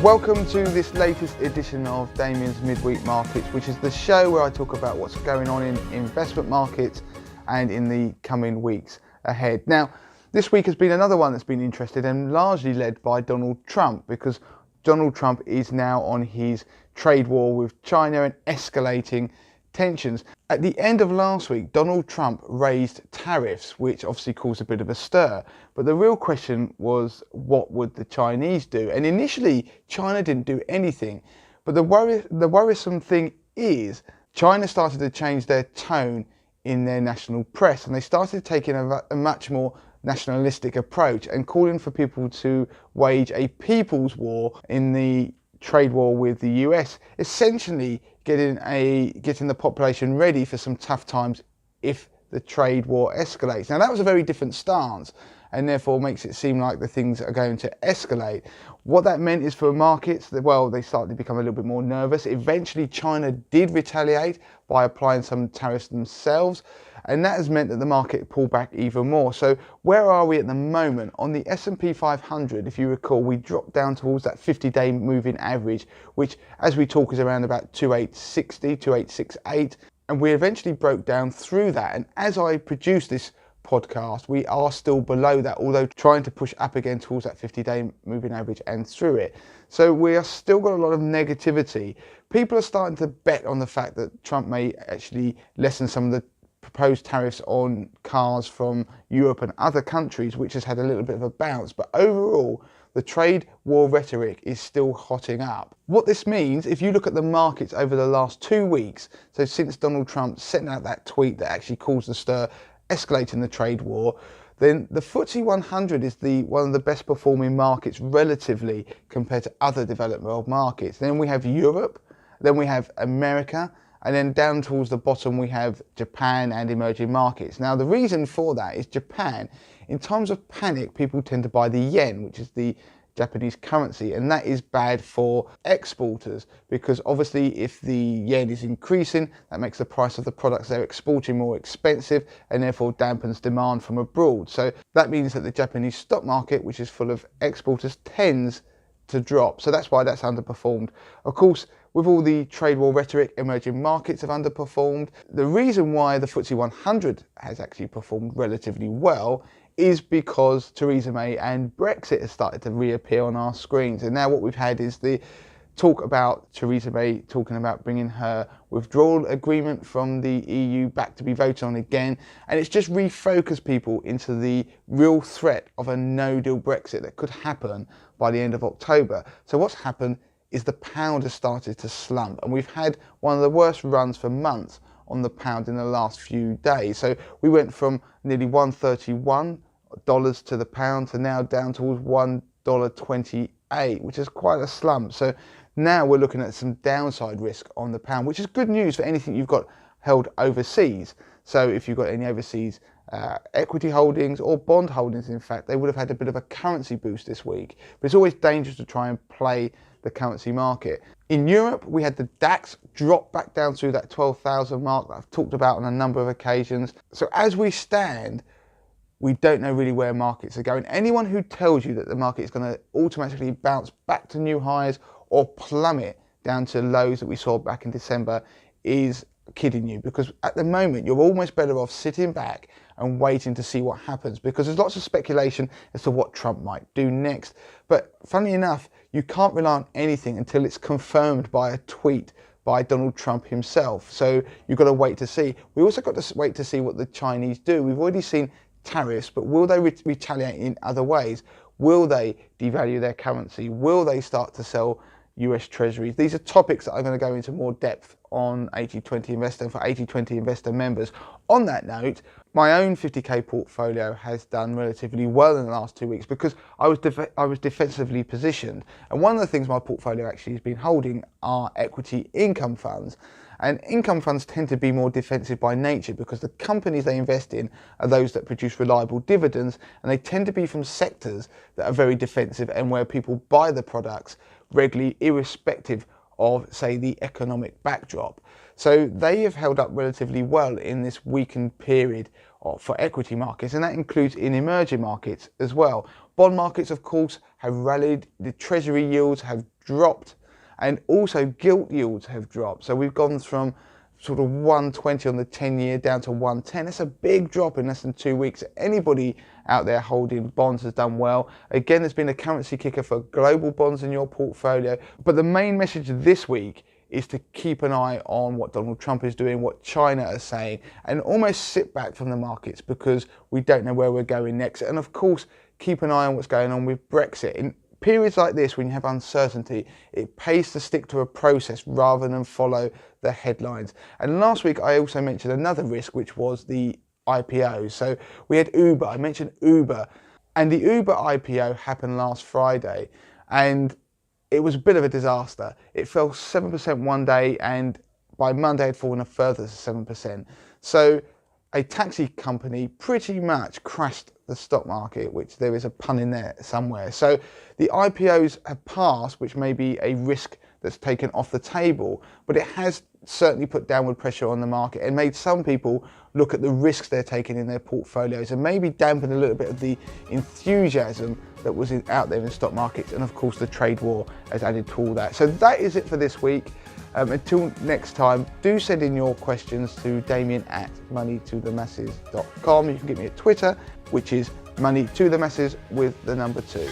Welcome to this latest edition of Damien's Midweek Markets, which is the show where I talk about what's going on in investment markets and in the coming weeks ahead. Now, this week has been another one that's been interesting and largely led by Donald Trump, because Donald Trump is now on his trade war with China and escalating tensions. At the end of last week, Donald Trump raised tariffs, which obviously caused a bit of a stir. But the real question was, what would the Chinese do? And initially, China didn't do anything. But the worrisome thing is, China started to change their tone in their national press, and they started taking a much more nationalistic approach and calling for people to wage a people's war in the trade war with the US, essentially getting the population ready for some tough times if the trade war escalates. Now, that was a very different stance, and therefore makes it seem like the things are going to escalate. What that meant is for markets, well, they started to become a little bit more nervous. Eventually, China did retaliate by applying some tariffs themselves, and that has meant that the market pulled back even more. So where are we at the moment? On the S&P 500, if you recall, we dropped down towards that 50-day moving average, which as we talk is around about 2860, 2868. And we eventually broke down through that. And as I produce this podcast, we are still below that, although trying to push up again towards that 50-day moving average and through it. So we are still got a lot of negativity. People are starting to bet on the fact that Trump may actually lessen some of the proposed tariffs on cars from Europe and other countries, which has had a little bit of a bounce. But overall, the trade war rhetoric is still hotting up. What this means, if you look at the markets over the last 2 weeks, so since Donald Trump sent out that tweet that actually caused the stir, escalating the trade war, then the FTSE 100 is one of the best performing markets relatively compared to other developed world markets. Then we have Europe, then we have America, and then down towards the bottom we have Japan and emerging markets. Now, the reason for that is Japan, in times of panic, people tend to buy the yen, which is the Japanese currency, and that is bad for exporters, because obviously if the yen is increasing, that makes the price of the products they're exporting more expensive, and therefore dampens demand from abroad. So that means that the Japanese stock market, which is full of exporters, tends to drop. So that's why that's underperformed. Of course, with all the trade war rhetoric, emerging markets have underperformed. The reason why the FTSE 100 has actually performed relatively well is because Theresa May and Brexit has started to reappear on our screens. And now what we've had is the talk about Theresa May talking about bringing her withdrawal agreement from the EU back to be voted on again. And it's just refocused people into the real threat of a no-deal Brexit that could happen by the end of October. So what's happened is the pound has started to slump, and we've had one of the worst runs for months on the pound in the last few days. So we went from nearly $1.31 to the pound to now down towards $1.28, which is quite a slump. So now we're looking at some downside risk on the pound, which is good news for anything you've got held overseas. So if you've got any overseas equity holdings or bond holdings, in fact, they would have had a bit of a currency boost this week. But it's always dangerous to try and play the currency market. In Europe, we had the DAX drop back down through that 12,000 mark that I've talked about on a number of occasions. So as we stand, we don't know really where markets are going. Anyone who tells you that the market is going to automatically bounce back to new highs or plummet down to lows that we saw back in December is kidding you, because at the moment you're almost better off sitting back and waiting to see what happens, because there's lots of speculation as to what Trump might do next. But funnily enough, you can't rely on anything until it's confirmed by a tweet by Donald Trump himself. So you've got to wait to see. We also got to wait to see what the Chinese do. We've already seen tariffs, but will they retaliate in other ways? Will they devalue their currency? Will they start to sell US Treasuries? These are topics that I'm going to go into more depth on 80/20 Investor and for 80/20 Investor members. On that note, my own 50k portfolio has done relatively well in the last 2 weeks because I was defensively positioned. And one of the things my portfolio actually has been holding are equity income funds. And income funds tend to be more defensive by nature because the companies they invest in are those that produce reliable dividends, and they tend to be from sectors that are very defensive and where people buy the products regularly, irrespective of, say, the economic backdrop. So they have held up relatively well in this weakened period for equity markets, and that includes in emerging markets as well. Bond markets, of course, have rallied, the treasury yields have dropped, and also gilt yields have dropped. So we've gone from sort of 120 on the 10-year down to 110. It's a big drop in less than 2 weeks. Anybody out there holding bonds has done well. Again, there's been a currency kicker for global bonds in your portfolio. But the main message this week is to keep an eye on what Donald Trump is doing, what China is saying, and almost sit back from the markets because we don't know where we're going next. And of course, keep an eye on what's going on with Brexit. In periods like this, when you have uncertainty, it pays to stick to a process rather than follow the headlines. And last week, I also mentioned another risk, which was the IPO. So we had Uber. I mentioned Uber, and the Uber IPO happened last Friday, and it was a bit of a disaster. It fell 7% one day, and by Monday it had fallen a further 7%. So a taxi company pretty much crashed the stock market, which there is a pun in there somewhere. So the IPOs have passed, which may be a risk that's taken off the table, but it has certainly put downward pressure on the market and made some people look at the risks they're taking in their portfolios and maybe dampen a little bit of the enthusiasm that was out there in the stock markets. And of course, the trade war has added to all that. So that is it for this week. Until next time, do send in your questions to Damien at moneytothemasses.com. You can get me at Twitter, which is moneytothemasses with the number 2.